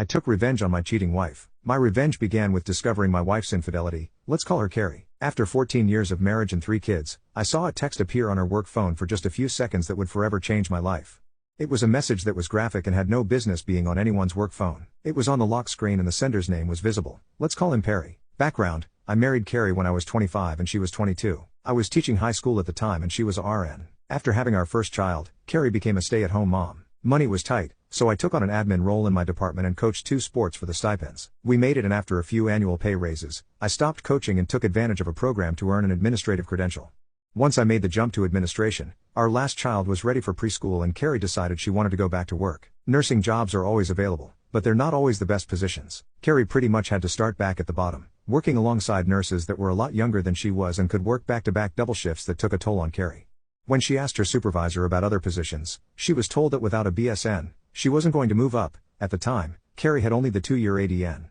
I took revenge on my cheating wife. My revenge began with discovering my wife's infidelity. Let's call her Carrie. After 14 years of marriage and 3 kids, I saw a text appear on her work phone for just a few seconds that would forever change my life. It was a message that was graphic and had no business being on anyone's work phone. It was on the lock screen and the sender's name was visible. Let's call him Perry. Background: I married Carrie when I was 25 and she was 22. I was teaching high school at the time and she was a RN. After having our first child, Carrie became a stay-at-home mom. Money was tight, so I took on an admin role in my department and coached 2 sports for the stipends. We made it, and after a few annual pay raises, I stopped coaching and took advantage of a program to earn an administrative credential. Once I made the jump to administration, our last child was ready for preschool and Carrie decided she wanted to go back to work. Nursing jobs are always available, but they're not always the best positions. Carrie pretty much had to start back at the bottom, working alongside nurses that were a lot younger than she was and could work back-to-back double shifts that took a toll on Carrie. When she asked her supervisor about other positions, she was told that without a BSN, she wasn't going to move up. At the time, Carrie had only the 2-year ADN.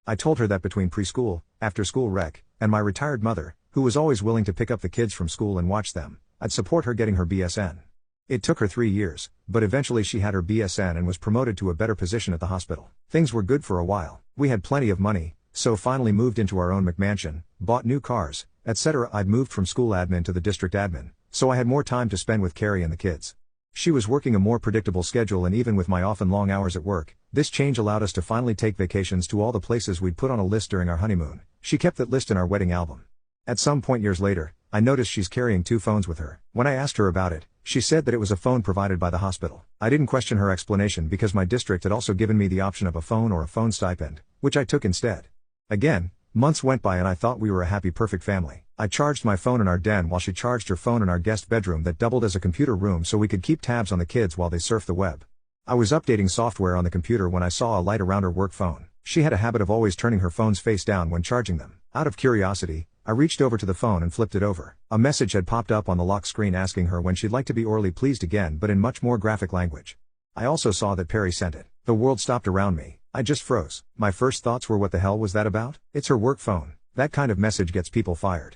I told her that between preschool, after-school rec, and my retired mother, who was always willing to pick up the kids from school and watch them, I'd support her getting her BSN. It took her 3 years, but eventually she had her BSN and was promoted to a better position at the hospital. Things were good for a while. We had plenty of money, so finally moved into our own McMansion, bought new cars, etc. I'd moved from school admin to the district admin, so I had more time to spend with Carrie and the kids. She was working a more predictable schedule, and even with my often long hours at work, this change allowed us to finally take vacations to all the places we'd put on a list during our honeymoon. She kept that list in our wedding album. At some point years later, I noticed she's carrying 2 phones with her. When I asked her about it, she said that it was a phone provided by the hospital. I didn't question her explanation because my district had also given me the option of a phone or a phone stipend, which I took instead. Again, months went by and I thought we were a happy, perfect family. I charged my phone in our den while she charged her phone in our guest bedroom that doubled as a computer room so we could keep tabs on the kids while they surfed the web. I was updating software on the computer when I saw a light around her work phone. She had a habit of always turning her phones face down when charging them. Out of curiosity, I reached over to the phone and flipped it over. A message had popped up on the lock screen asking her when she'd like to be orally pleased again, but in much more graphic language. I also saw that Perry sent it. The world stopped around me. I just froze. My first thoughts were, what the hell was that about? It's her work phone. That kind of message gets people fired.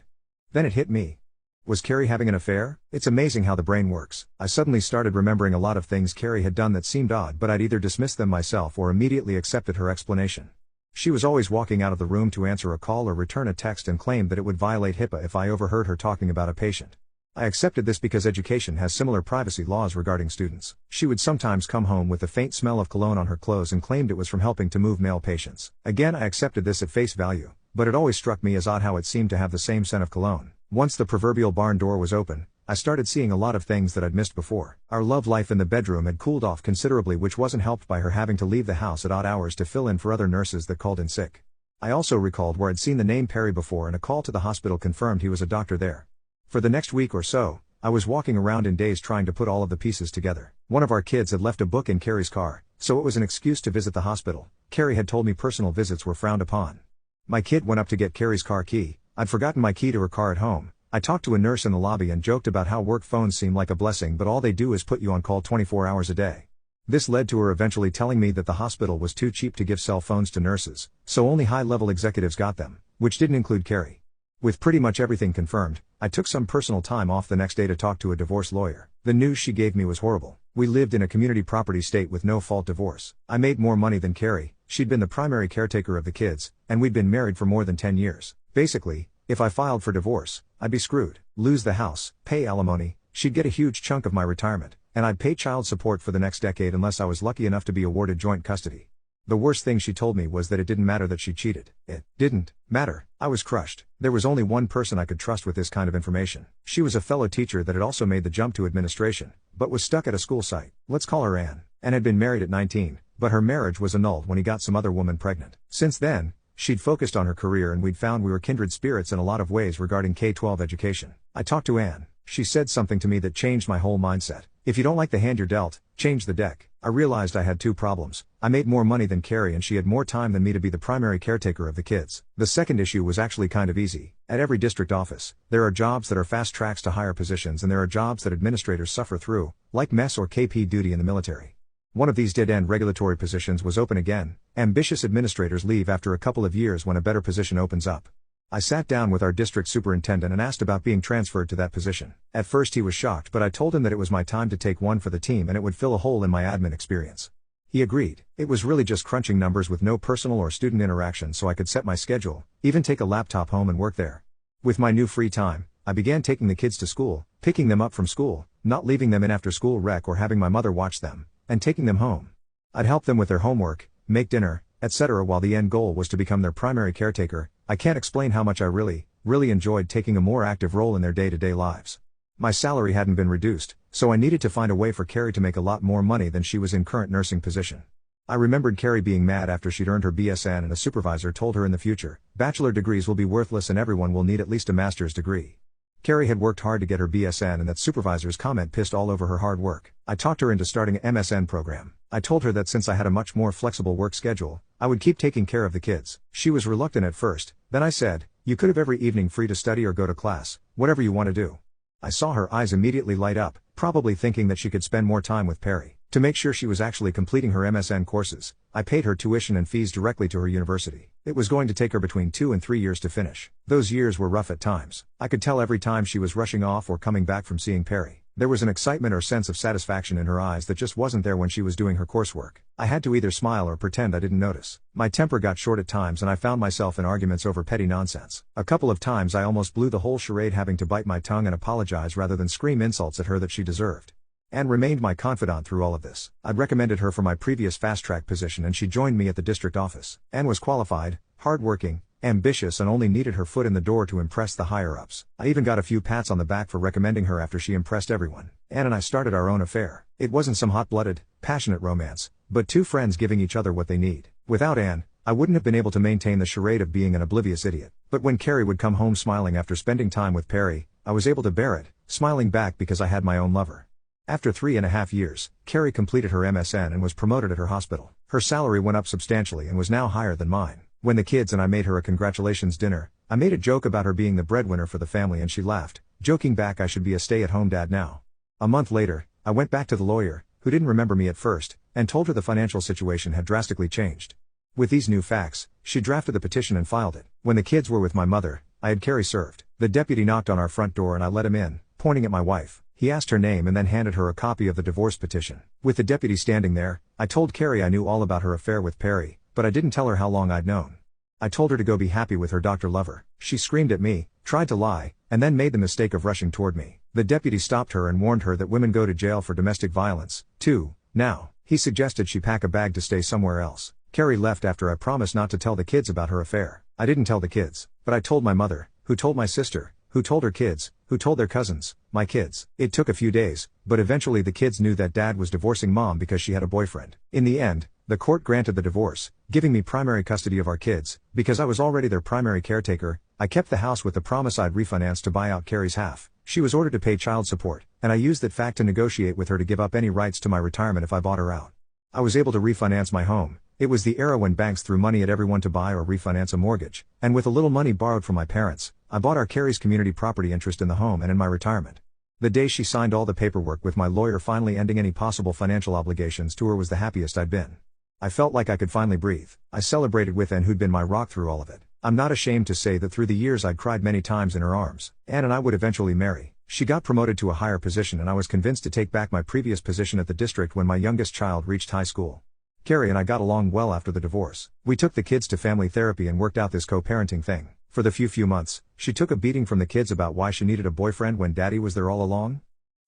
Then it hit me. Was Carrie having an affair? It's amazing how the brain works. I suddenly started remembering a lot of things Carrie had done that seemed odd, but I'd either dismissed them myself or immediately accepted her explanation. She was always walking out of the room to answer a call or return a text and claimed that it would violate HIPAA if I overheard her talking about a patient. I accepted this because education has similar privacy laws regarding students. She would sometimes come home with the faint smell of cologne on her clothes and claimed it was from helping to move male patients. Again, I accepted this at face value, but it always struck me as odd how it seemed to have the same scent of cologne. Once the proverbial barn door was open, I started seeing a lot of things that I'd missed before. Our love life in the bedroom had cooled off considerably, which wasn't helped by her having to leave the house at odd hours to fill in for other nurses that called in sick. I also recalled where I'd seen the name Perry before, and a call to the hospital confirmed he was a doctor there. For the next week or so, I was walking around in daze trying to put all of the pieces together. One of our kids had left a book in Carrie's car, so it was an excuse to visit the hospital. Carrie had told me personal visits were frowned upon. My kid went up to get Carrie's car key. I'd forgotten my key to her car at home. I talked to a nurse in the lobby and joked about how work phones seem like a blessing, but all they do is put you on call 24 hours a day. This led to her eventually telling me that the hospital was too cheap to give cell phones to nurses, so only high-level executives got them, which didn't include Carrie. With pretty much everything confirmed, I took some personal time off the next day to talk to a divorce lawyer. The news she gave me was horrible. We lived in a community property state with no-fault divorce. I made more money than Carrie, she'd been the primary caretaker of the kids, and we'd been married for more than 10 years. Basically, if I filed for divorce, I'd be screwed. Lose the house, pay alimony, she'd get a huge chunk of my retirement, and I'd pay child support for the next decade unless I was lucky enough to be awarded joint custody. The worst thing she told me was that it didn't matter that she cheated. It didn't matter. I was crushed. There was only one person I could trust with this kind of information. She was a fellow teacher that had also made the jump to administration, but was stuck at a school site. Let's call her Anne, and had been married at 19, but her marriage was annulled when he got some other woman pregnant. Since then, she'd focused on her career and we'd found we were kindred spirits in a lot of ways regarding K-12 education. I talked to Anne. She said something to me that changed my whole mindset. If you don't like the hand you're dealt, change the deck. I realized I had 2 problems. I made more money than Carrie and she had more time than me to be the primary caretaker of the kids. The second issue was actually kind of easy. At every district office, there are jobs that are fast tracks to higher positions and there are jobs that administrators suffer through, like mess or KP duty in the military. One of these dead-end regulatory positions was open again. Ambitious administrators leave after a couple of years when a better position opens up. I sat down with our district superintendent and asked about being transferred to that position. At first he was shocked, but I told him that it was my time to take one for the team and it would fill a hole in my admin experience. He agreed. It was really just crunching numbers with no personal or student interaction so I could set my schedule, even take a laptop home and work there. With my new free time, I began taking the kids to school, picking them up from school, not leaving them in after school rec or having my mother watch them, and taking them home. I'd help them with their homework, make dinner, etc. while the end goal was to become their primary caretaker. I can't explain how much I really enjoyed taking a more active role in their day-to-day lives. My salary hadn't been reduced, so I needed to find a way for Carrie to make a lot more money than she was in current nursing position. I remembered Carrie being mad after she'd earned her BSN and a supervisor told her in the future, bachelor degrees will be worthless and everyone will need at least a master's degree. Carrie had worked hard to get her BSN and that supervisor's comment pissed all over her hard work. I talked her into starting an MSN program. I told her that since I had a much more flexible work schedule, I would keep taking care of the kids. She was reluctant at first, then I said, you could have every evening free to study or go to class, whatever you want to do. I saw her eyes immediately light up, probably thinking that she could spend more time with Perry. To make sure she was actually completing her MSN courses, I paid her tuition and fees directly to her university. It was going to take her between 2 and 3 years to finish. Those years were rough at times. I could tell every time she was rushing off or coming back from seeing Perry. There was an excitement or sense of satisfaction in her eyes that just wasn't there when she was doing her coursework. I had to either smile or pretend I didn't notice. My temper got short at times and I found myself in arguments over petty nonsense. A couple of times I almost blew the whole charade, having to bite my tongue and apologize rather than scream insults at her that she deserved. Anne remained my confidant through all of this. I'd recommended her for my previous fast-track position and she joined me at the district office. Anne was qualified, hardworking, ambitious and only needed her foot in the door to impress the higher-ups. I even got a few pats on the back for recommending her after she impressed everyone. Anne and I started our own affair. It wasn't some hot-blooded, passionate romance, but two friends giving each other what they need. Without Anne, I wouldn't have been able to maintain the charade of being an oblivious idiot. But when Carrie would come home smiling after spending time with Perry, I was able to bear it, smiling back because I had my own lover. After 3.5 years, Carrie completed her MSN and was promoted at her hospital. Her salary went up substantially and was now higher than mine. When the kids and I made her a congratulations dinner, I made a joke about her being the breadwinner for the family and she laughed, joking back I should be a stay-at-home dad now. A month later, I went back to the lawyer, who didn't remember me at first, and told her the financial situation had drastically changed. With these new facts, she drafted the petition and filed it. When the kids were with my mother, I had Carrie served. The deputy knocked on our front door and I let him in, pointing at my wife. He asked her name and then handed her a copy of the divorce petition. With the deputy standing there, I told Carrie I knew all about her affair with Perry, but I didn't tell her how long I'd known. I told her to go be happy with her doctor lover. She screamed at me, tried to lie, and then made the mistake of rushing toward me. The deputy stopped her and warned her that women go to jail for domestic violence, too. Now, he suggested she pack a bag to stay somewhere else. Carrie left after I promised not to tell the kids about her affair. I didn't tell the kids, but I told my mother, who told my sister, who told her kids, who told their cousins, my kids. It took a few days, but eventually the kids knew that dad was divorcing mom because she had a boyfriend. In the end, the court granted the divorce, giving me primary custody of our kids. Because I was already their primary caretaker, I kept the house with the promise I'd refinance to buy out Carrie's half. She was ordered to pay child support, and I used that fact to negotiate with her to give up any rights to my retirement if I bought her out. I was able to refinance my home. It was the era when banks threw money at everyone to buy or refinance a mortgage, and with a little money borrowed from my parents, I bought our Carrie's community property interest in the home and in my retirement. The day she signed all the paperwork with my lawyer finally ending any possible financial obligations to her was the happiest I'd been. I felt like I could finally breathe. I celebrated with Anne, who'd been my rock through all of it. I'm not ashamed to say that through the years I'd cried many times in her arms. Anne and I would eventually marry. She got promoted to a higher position and I was convinced to take back my previous position at the district when my youngest child reached high school. Carrie and I got along well after the divorce. We took the kids to family therapy and worked out this co-parenting thing. For the few months, she took a beating from the kids about why she needed a boyfriend when daddy was there all along.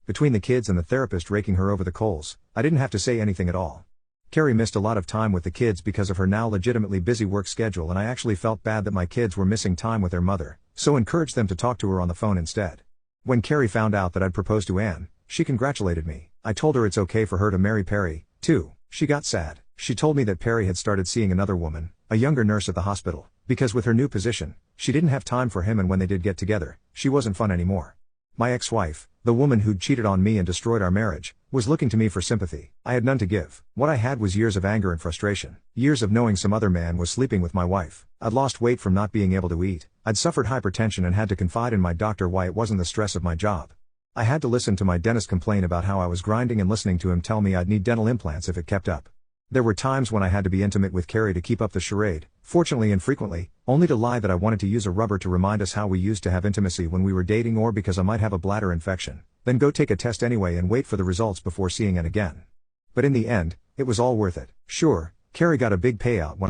Between the kids and the therapist raking her over the coals, I didn't have to say anything at all. Carrie missed a lot of time with the kids because of her now legitimately busy work schedule, and I actually felt bad that my kids were missing time with their mother, so encouraged them to talk to her on the phone instead. When Carrie found out that I'd proposed to Anne, she congratulated me. I told her it's okay for her to marry Perry, too. She got sad. She told me that Perry had started seeing another woman, a younger nurse at the hospital, because with her new position, she didn't have time for him, and when they did get together, she wasn't fun anymore. My ex-wife, the woman who'd cheated on me and destroyed our marriage, was looking to me for sympathy. I had none to give. What I had was years of anger and frustration. Years of knowing some other man was sleeping with my wife. I'd lost weight from not being able to eat. I'd suffered hypertension and had to confide in my doctor why it wasn't the stress of my job. I had to listen to my dentist complain about how I was grinding and listening to him tell me I'd need dental implants if it kept up. There were times when I had to be intimate with Carrie to keep up the charade, fortunately infrequently, only to lie that I wanted to use a rubber to remind us how we used to have intimacy when we were dating, or because I might have a bladder infection, then go take a test anyway and wait for the results before seeing it again. But in the end, It was all worth it. Sure, Carrie got a big payout when